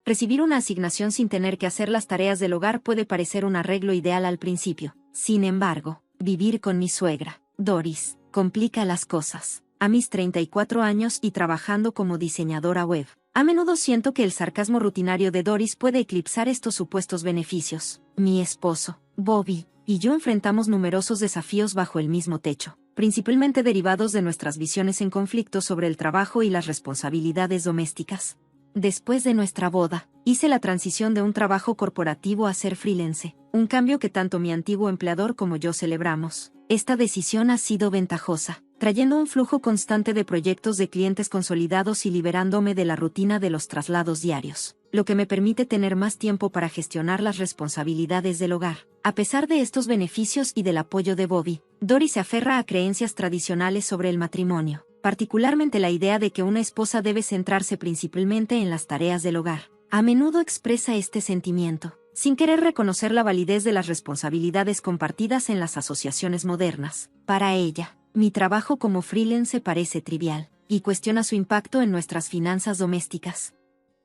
Recibir una asignación sin tener que hacer las tareas del hogar puede parecer un arreglo ideal al principio. Sin embargo, vivir con mi suegra, Doris, complica las cosas. A mis 34 años y trabajando como diseñadora web, a menudo siento que el sarcasmo rutinario de Doris puede eclipsar estos supuestos beneficios. Mi esposo, Bobby, y yo enfrentamos numerosos desafíos bajo el mismo techo, principalmente derivados de nuestras visiones en conflicto sobre el trabajo y las responsabilidades domésticas. Después de nuestra boda, hice la transición de un trabajo corporativo a ser freelance, un cambio que tanto mi antiguo empleador como yo celebramos. Esta decisión ha sido ventajosa, trayendo un flujo constante de proyectos de clientes consolidados y liberándome de la rutina de los traslados diarios, lo que me permite tener más tiempo para gestionar las responsabilidades del hogar. A pesar de estos beneficios y del apoyo de Bobby, Doris se aferra a creencias tradicionales sobre el matrimonio, particularmente la idea de que una esposa debe centrarse principalmente en las tareas del hogar. A menudo expresa este sentimiento, sin querer reconocer la validez de las responsabilidades compartidas en las asociaciones modernas. Para ella, mi trabajo como freelance parece trivial, y cuestiona su impacto en nuestras finanzas domésticas.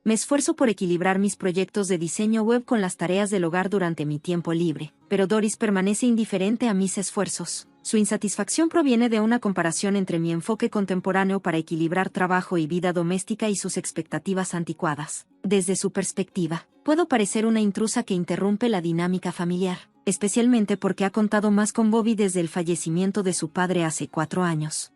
Me esfuerzo por equilibrar mis proyectos de diseño web con las tareas del hogar durante mi tiempo libre, pero Doris permanece indiferente a mis esfuerzos. Su insatisfacción proviene de una comparación entre mi enfoque contemporáneo para equilibrar trabajo y vida doméstica y sus expectativas anticuadas. Desde su perspectiva, puedo parecer una intrusa que interrumpe la dinámica familiar, especialmente porque ha contado más con Bobby desde el fallecimiento de su padre hace 4 años.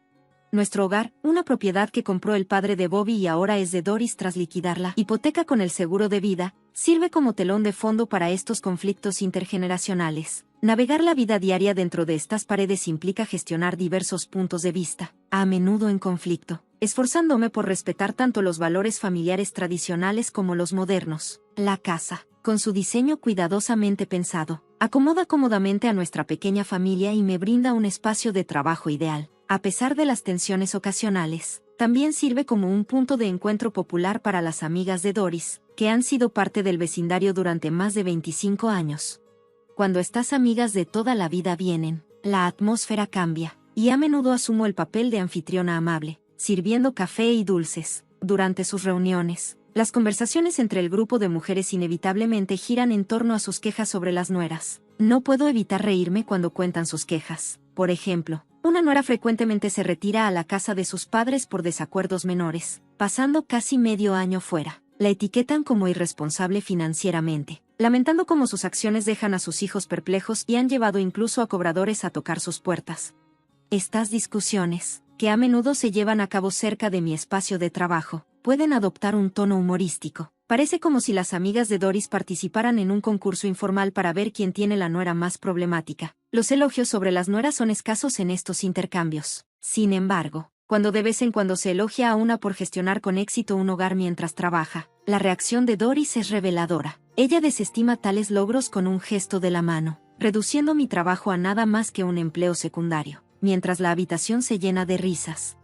Nuestro hogar, una propiedad que compró el padre de Bobby y ahora es de Doris tras liquidar la hipoteca con el seguro de vida, sirve como telón de fondo para estos conflictos intergeneracionales. Navegar la vida diaria dentro de estas paredes implica gestionar diversos puntos de vista, a menudo en conflicto, esforzándome por respetar tanto los valores familiares tradicionales como los modernos. La casa, con su diseño cuidadosamente pensado, acomoda cómodamente a nuestra pequeña familia y me brinda un espacio de trabajo ideal. A pesar de las tensiones ocasionales, también sirve como un punto de encuentro popular para las amigas de Doris, que han sido parte del vecindario durante más de 25 años. Cuando estas amigas de toda la vida vienen, la atmósfera cambia, y a menudo asumo el papel de anfitriona amable, sirviendo café y dulces. Durante sus reuniones, las conversaciones entre el grupo de mujeres inevitablemente giran en torno a sus quejas sobre las nueras. No puedo evitar reírme cuando cuentan sus quejas. Por ejemplo, una nuera frecuentemente se retira a la casa de sus padres por desacuerdos menores, pasando casi medio año fuera. La etiquetan como irresponsable financieramente, lamentando cómo sus acciones dejan a sus hijos perplejos y han llevado incluso a cobradores a tocar sus puertas. Estas discusiones, que a menudo se llevan a cabo cerca de mi espacio de trabajo, pueden adoptar un tono humorístico. Parece como si las amigas de Doris participaran en un concurso informal para ver quién tiene la nuera más problemática. Los elogios sobre las nueras son escasos en estos intercambios. Sin embargo, cuando de vez en cuando se elogia a una por gestionar con éxito un hogar mientras trabaja, la reacción de Doris es reveladora. Ella desestima tales logros con un gesto de la mano, reduciendo mi trabajo a nada más que un empleo secundario, mientras la habitación se llena de risas.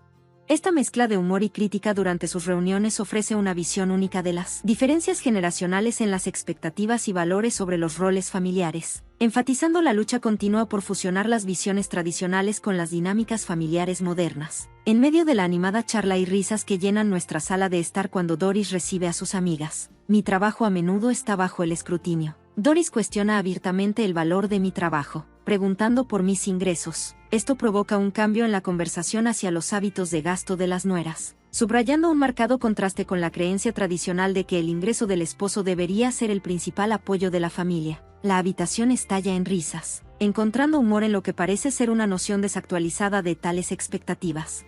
Esta mezcla de humor y crítica durante sus reuniones ofrece una visión única de las diferencias generacionales en las expectativas y valores sobre los roles familiares, enfatizando la lucha continua por fusionar las visiones tradicionales con las dinámicas familiares modernas. En medio de la animada charla y risas que llenan nuestra sala de estar cuando Doris recibe a sus amigas, mi trabajo a menudo está bajo el escrutinio. Doris cuestiona abiertamente el valor de mi trabajo, preguntando por mis ingresos. Esto provoca un cambio en la conversación hacia los hábitos de gasto de las nueras, subrayando un marcado contraste con la creencia tradicional de que el ingreso del esposo debería ser el principal apoyo de la familia. La habitación estalla en risas, encontrando humor en lo que parece ser una noción desactualizada de tales expectativas.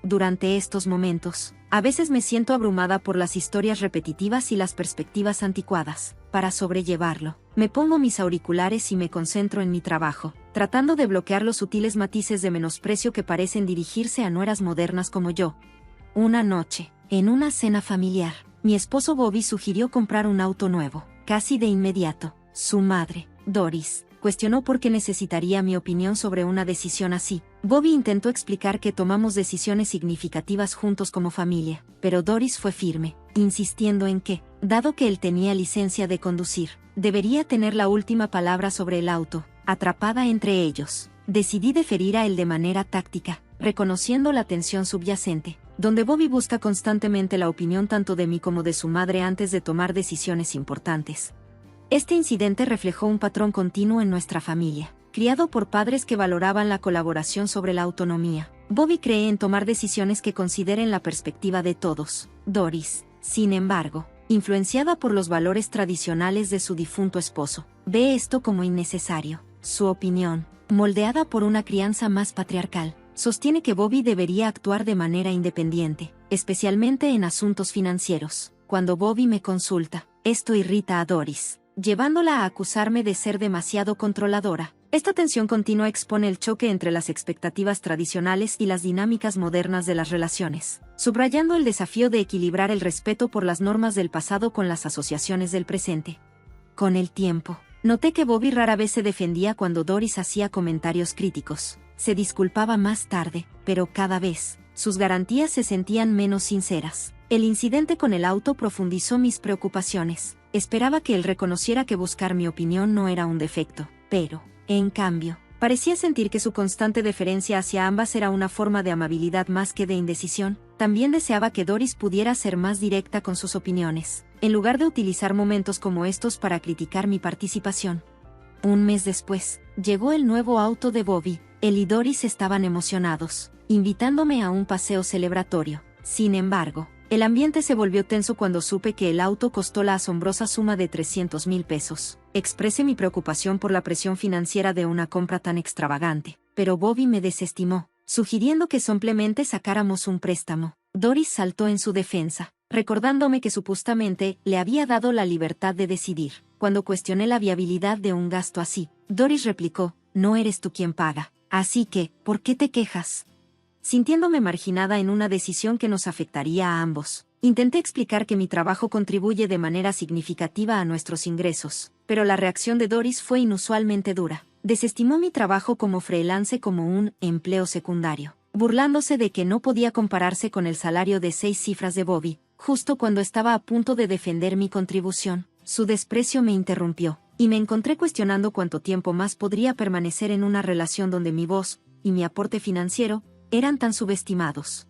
Durante estos momentos, a veces me siento abrumada por las historias repetitivas y las perspectivas anticuadas. Para sobrellevarlo, me pongo mis auriculares y me concentro en mi trabajo, tratando de bloquear los sutiles matices de menosprecio que parecen dirigirse a nueras modernas como yo. Una noche, en una cena familiar, mi esposo Bobby sugirió comprar un auto nuevo. Casi de inmediato, su madre, Doris, cuestionó por qué necesitaría mi opinión sobre una decisión así. Bobby intentó explicar que tomamos decisiones significativas juntos como familia, pero Doris fue firme, insistiendo en que, dado que él tenía licencia de conducir, debería tener la última palabra sobre el auto. Atrapada entre ellos, decidí deferir a él de manera táctica, reconociendo la tensión subyacente. donde Bobby busca constantemente la opinión tanto de mí como de su madre antes de tomar decisiones importantes. Este incidente reflejó un patrón continuo en nuestra familia. Criado por padres que valoraban la colaboración sobre la autonomía, Bobby cree en tomar decisiones que consideren la perspectiva de todos. Doris, sin embargo, influenciada por los valores tradicionales de su difunto esposo, ve esto como innecesario. Su opinión, moldeada por una crianza más patriarcal, sostiene que Bobby debería actuar de manera independiente, especialmente en asuntos financieros. Cuando Bobby me consulta, esto irrita a Doris, llevándola a acusarme de ser demasiado controladora. Esta tensión continua expone el choque entre las expectativas tradicionales y las dinámicas modernas de las relaciones, subrayando el desafío de equilibrar el respeto por las normas del pasado con las asociaciones del presente. Con el tiempo, noté que Bobby rara vez se defendía cuando Doris hacía comentarios críticos. Se disculpaba más tarde, pero cada vez, sus garantías se sentían menos sinceras. El incidente con el auto profundizó mis preocupaciones. Esperaba que él reconociera que buscar mi opinión no era un defecto, pero, en cambio, parecía sentir que su constante deferencia hacia ambas era una forma de amabilidad más que de indecisión. También deseaba que Doris pudiera ser más directa con sus opiniones, en lugar de utilizar momentos como estos para criticar mi participación. Un mes después, llegó el nuevo auto de Bobby. Él y Doris estaban emocionados, invitándome a un paseo celebratorio. Sin embargo, el ambiente se volvió tenso cuando supe que el auto costó la asombrosa suma de 300,000 pesos. Expresé mi preocupación por la presión financiera de una compra tan extravagante, pero Bobby me desestimó, sugiriendo que simplemente sacáramos un préstamo. Doris saltó en su defensa, recordándome que supuestamente le había dado la libertad de decidir. Cuando cuestioné la viabilidad de un gasto así, Doris replicó, no eres tú quien paga. Así que, ¿por qué te quejas? Sintiéndome marginada en una decisión que nos afectaría a ambos, intenté explicar que mi trabajo contribuye de manera significativa a nuestros ingresos, pero la reacción de Doris fue inusualmente dura. Desestimó mi trabajo como freelance como un empleo secundario, burlándose de que no podía compararse con el salario de 6 cifras de Bobby, justo cuando estaba a punto de defender mi contribución. Su desprecio me interrumpió, y me encontré cuestionando cuánto tiempo más podría permanecer en una relación donde mi voz y mi aporte financiero eran tan subestimados.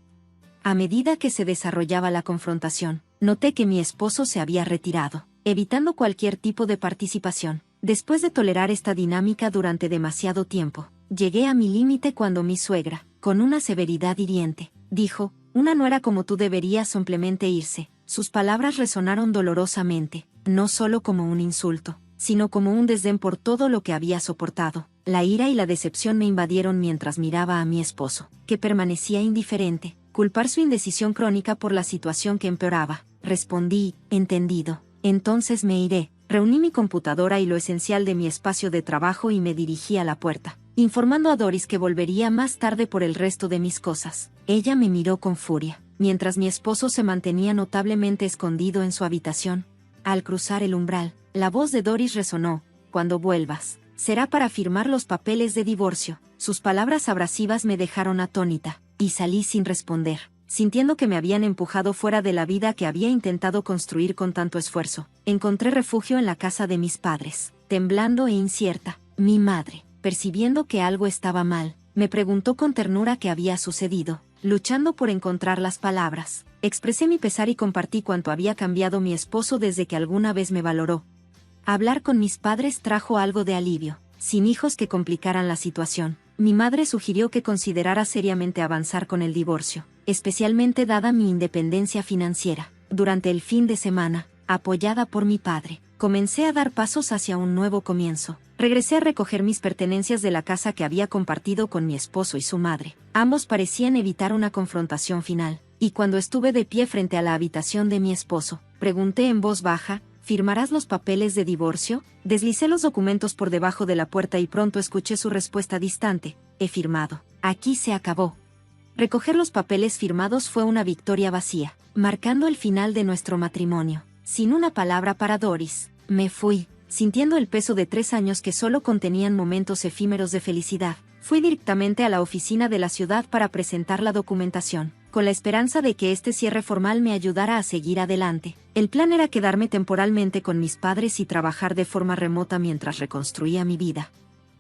A medida que se desarrollaba la confrontación, noté que mi esposo se había retirado, evitando cualquier tipo de participación. Después de tolerar esta dinámica durante demasiado tiempo, llegué a mi límite cuando mi suegra, con una severidad hiriente, dijo, una nuera como tú debería simplemente irse. Sus palabras resonaron dolorosamente, no solo como un insulto, sino como un desdén por todo lo que había soportado. La ira y la decepción me invadieron mientras miraba a mi esposo, que permanecía indiferente. Culpar su indecisión crónica por la situación que empeoraba. Respondí, entendido. Entonces me iré. Reuní mi computadora y lo esencial de mi espacio de trabajo y me dirigí a la puerta, informando a Doris que volvería más tarde por el resto de mis cosas. Ella me miró con furia, mientras mi esposo se mantenía notablemente escondido en su habitación. Al cruzar el umbral, la voz de Doris resonó, cuando vuelvas, será para firmar los papeles de divorcio. Sus palabras abrasivas me dejaron atónita, y salí sin responder, sintiendo que me habían empujado fuera de la vida que había intentado construir con tanto esfuerzo. Encontré refugio en la casa de mis padres, temblando e incierta. Mi madre, percibiendo que algo estaba mal, me preguntó con ternura qué había sucedido. Luchando por encontrar las palabras, expresé mi pesar y compartí cuánto había cambiado mi esposo desde que alguna vez me valoró. Hablar con mis padres trajo algo de alivio, sin hijos que complicaran la situación. Mi madre sugirió que considerara seriamente avanzar con el divorcio, especialmente dada mi independencia financiera. Durante el fin de semana, apoyada por mi padre, comencé a dar pasos hacia un nuevo comienzo. Regresé a recoger mis pertenencias de la casa que había compartido con mi esposo y su madre. Ambos parecían evitar una confrontación final, y cuando estuve de pie frente a la habitación de mi esposo, pregunté en voz baja, ¿firmarás los papeles de divorcio? Deslicé los documentos por debajo de la puerta y pronto escuché su respuesta distante, he firmado. Aquí se acabó. Recoger los papeles firmados fue una victoria vacía, marcando el final de nuestro matrimonio. Sin una palabra para Doris, me fui, sintiendo el peso de 3 años que solo contenían momentos efímeros de felicidad. Fui directamente a la oficina de la ciudad para presentar la documentación, con la esperanza de que este cierre formal me ayudara a seguir adelante. El plan era quedarme temporalmente con mis padres y trabajar de forma remota mientras reconstruía mi vida.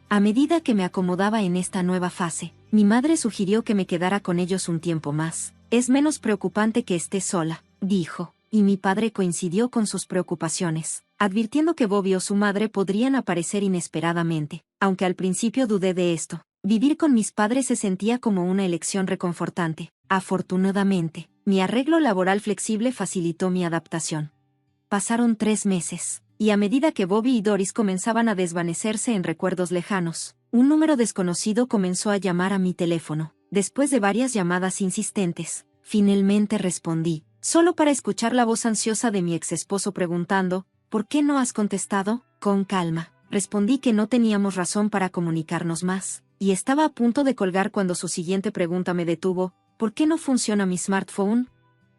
A medida que me acomodaba en esta nueva fase, mi madre sugirió que me quedara con ellos un tiempo más, Es menos preocupante que esté sola, dijo, y mi padre coincidió con sus preocupaciones, advirtiendo que Bobby o su madre podrían aparecer inesperadamente, aunque al principio dudé de esto. Vivir con mis padres se sentía como una elección reconfortante. Afortunadamente, mi arreglo laboral flexible facilitó mi adaptación. Pasaron 3 meses, y a medida que Bobby y Doris comenzaban a desvanecerse en recuerdos lejanos, un número desconocido comenzó a llamar a mi teléfono. Después de varias llamadas insistentes, finalmente respondí, solo para escuchar la voz ansiosa de mi exesposo preguntando, ¿por qué no has contestado? Con calma, respondí que no teníamos razón para comunicarnos más, y estaba a punto de colgar cuando su siguiente pregunta me detuvo, ¿por qué no funciona mi smartphone?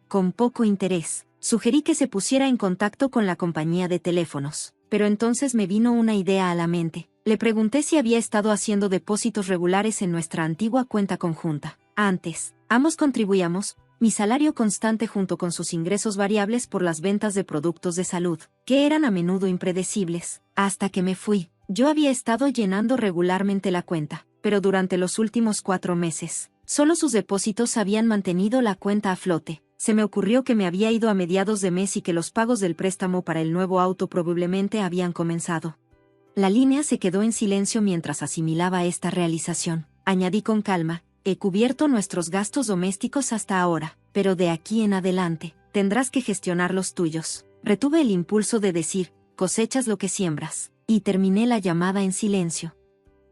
Con poco interés, sugerí que se pusiera en contacto con la compañía de teléfonos, pero entonces me vino una idea a la mente. Le pregunté si había estado haciendo depósitos regulares en nuestra antigua cuenta conjunta. Antes, ambos contribuíamos, mi salario constante junto con sus ingresos variables por las ventas de productos de salud, que eran a menudo impredecibles. Hasta que me fui, yo había estado llenando regularmente la cuenta, pero durante los últimos 4 meses, solo sus depósitos habían mantenido la cuenta a flote. Se me ocurrió que me había ido a mediados de mes y que los pagos del préstamo para el nuevo auto probablemente habían comenzado. La línea se quedó en silencio mientras asimilaba esta realización. Añadí con calma, he cubierto nuestros gastos domésticos hasta ahora, pero de aquí en adelante, tendrás que gestionar los tuyos. Retuve el impulso de decir, cosechas lo que siembras, y terminé la llamada en silencio.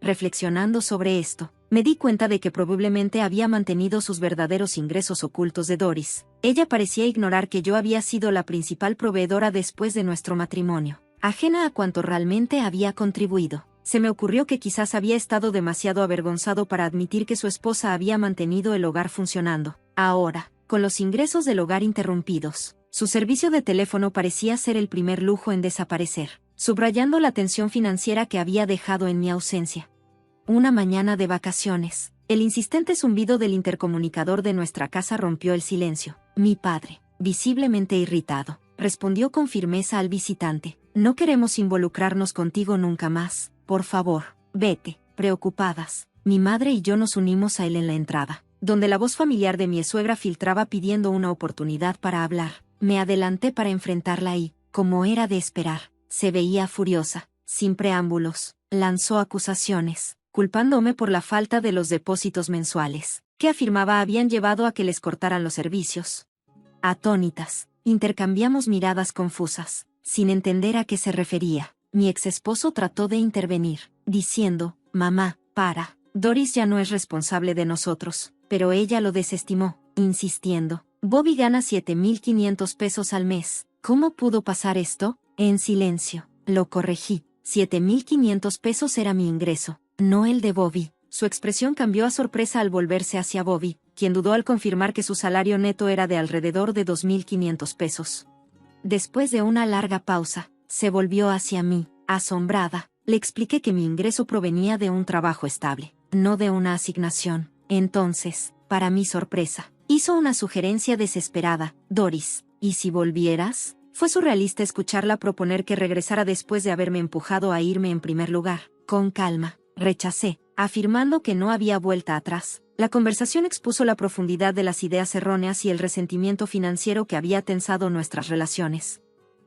Reflexionando sobre esto, me di cuenta de que probablemente había mantenido sus verdaderos ingresos ocultos de Doris. Ella parecía ignorar que yo había sido la principal proveedora después de nuestro matrimonio, ajena a cuanto realmente había contribuido. Se me ocurrió que quizás había estado demasiado avergonzado para admitir que su esposa había mantenido el hogar funcionando. Ahora, con los ingresos del hogar interrumpidos, su servicio de teléfono parecía ser el primer lujo en desaparecer, subrayando la tensión financiera que había dejado en mi ausencia. Una mañana de vacaciones, el insistente zumbido del intercomunicador de nuestra casa rompió el silencio. Mi padre, visiblemente irritado, respondió con firmeza al visitante, no queremos involucrarnos contigo nunca más, por favor, vete. Preocupadas, mi madre y yo nos unimos a él en la entrada, donde la voz familiar de mi suegra filtraba pidiendo una oportunidad para hablar. Me adelanté para enfrentarla y, como era de esperar, se veía furiosa, sin preámbulos, lanzó acusaciones, culpándome por la falta de los depósitos mensuales, que afirmaba habían llevado a que les cortaran los servicios. Atónitas, intercambiamos miradas confusas, sin entender a qué se refería. Mi exesposo trató de intervenir, diciendo, mamá, para, Doris ya no es responsable de nosotros, pero ella lo desestimó, insistiendo, Bobby gana 7,500 pesos al mes, ¿cómo pudo pasar esto? En silencio, lo corregí, 7,500 pesos era mi ingreso, no el de Bobby. Su expresión cambió a sorpresa al volverse hacia Bobby, quien dudó al confirmar que su salario neto era de alrededor de 2,500 pesos. Después de una larga pausa, se volvió hacia mí, asombrada. Le expliqué que mi ingreso provenía de un trabajo estable, no de una asignación. Entonces, para mi sorpresa, hizo una sugerencia desesperada, Doris, ¿y si volvieras? Fue surrealista escucharla proponer que regresara después de haberme empujado a irme en primer lugar. Con calma, rechacé, afirmando que no había vuelta atrás. La conversación expuso la profundidad de las ideas erróneas y el resentimiento financiero que había tensado nuestras relaciones.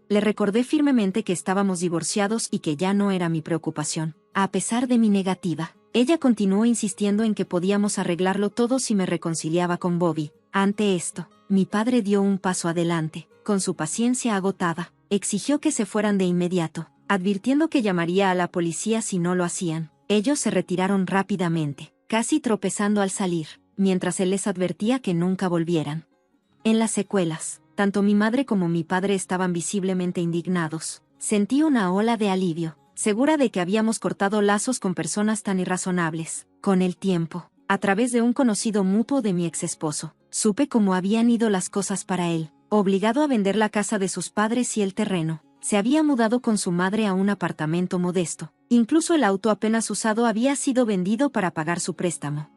Le recordé firmemente que estábamos divorciados y que ya no era mi preocupación. A pesar de mi negativa, ella continuó insistiendo en que podíamos arreglarlo todo si me reconciliaba con Bobby. Ante esto, mi padre dio un paso adelante. Con su paciencia agotada, exigió que se fueran de inmediato, advirtiendo que llamaría a la policía si no lo hacían. Ellos se retiraron rápidamente, casi tropezando al salir, mientras él les advertía que nunca volvieran. En las secuelas, tanto mi madre como mi padre estaban visiblemente indignados. Sentí una ola de alivio, segura de que habíamos cortado lazos con personas tan irrazonables. Con el tiempo, a través de un conocido mutuo de mi exesposo, supe cómo habían ido las cosas para él. Obligado a vender la casa de sus padres y el terreno, se había mudado con su madre a un apartamento modesto. Incluso el auto apenas usado había sido vendido para pagar su préstamo.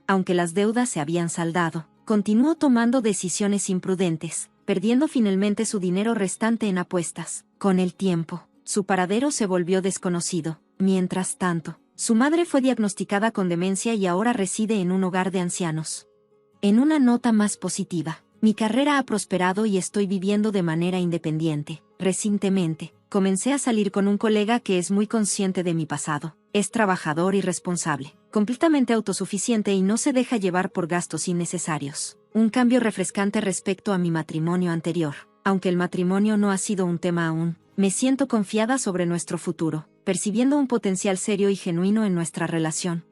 Aunque las deudas se habían saldado, continuó tomando decisiones imprudentes, perdiendo finalmente su dinero restante en apuestas. Con el tiempo, su paradero se volvió desconocido. Mientras tanto, su madre fue diagnosticada con demencia y ahora reside en un hogar de ancianos. En una nota más positiva, mi carrera ha prosperado y estoy viviendo de manera independiente. Recientemente, comencé a salir con un colega que es muy consciente de mi pasado. Es trabajador y responsable, completamente autosuficiente y no se deja llevar por gastos innecesarios. Un cambio refrescante respecto a mi matrimonio anterior. Aunque el matrimonio no ha sido un tema aún, me siento confiada sobre nuestro futuro, percibiendo un potencial serio y genuino en nuestra relación.